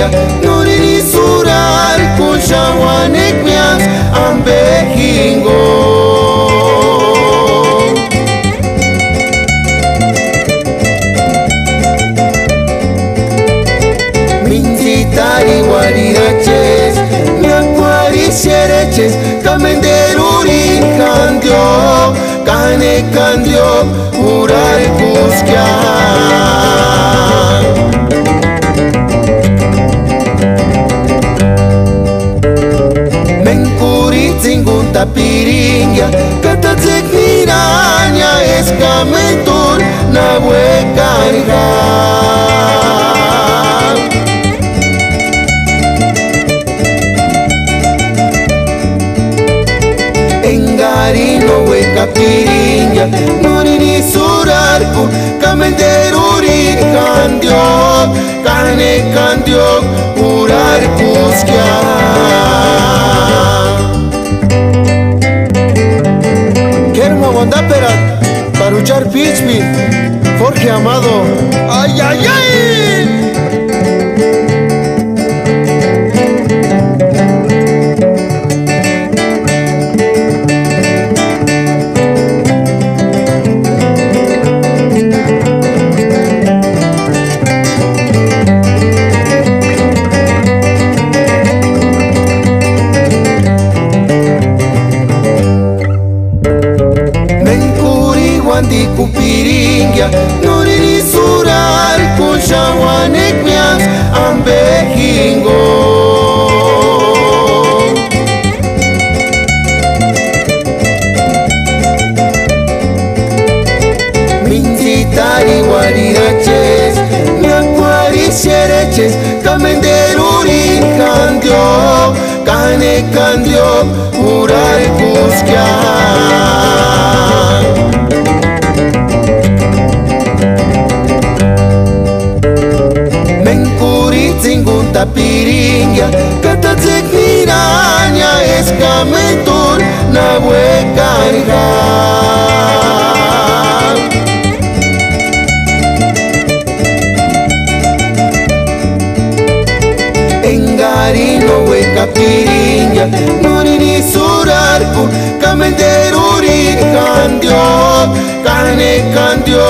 piringa Nurini surar kushawanek mias ambehingo Minzitari wariraches Nyakwari siereches Kamenderurin kandio Kane kandio Urar kuskya Zingunta piringa Kata zekniranya Eskamentur Na huecarga Engarino hueca piringa Nurini surarku Kamenderurin kandio Kane kandio Urar kuskya para luchar Pichpi, Jorge Amado. ¡Ay, ay, ay! Di kupiringa Nurini surar kushawanek mias ambehingo Minzitari wariraches Nyakwari siereches Kamenderurin kandio Kane kandio Urar kuskya Zingunta piringa Kata zekniranya Eskamentur Na huecarga Engarino hueca piringa Nurini surarku Kamenderurin kandio Kane kandio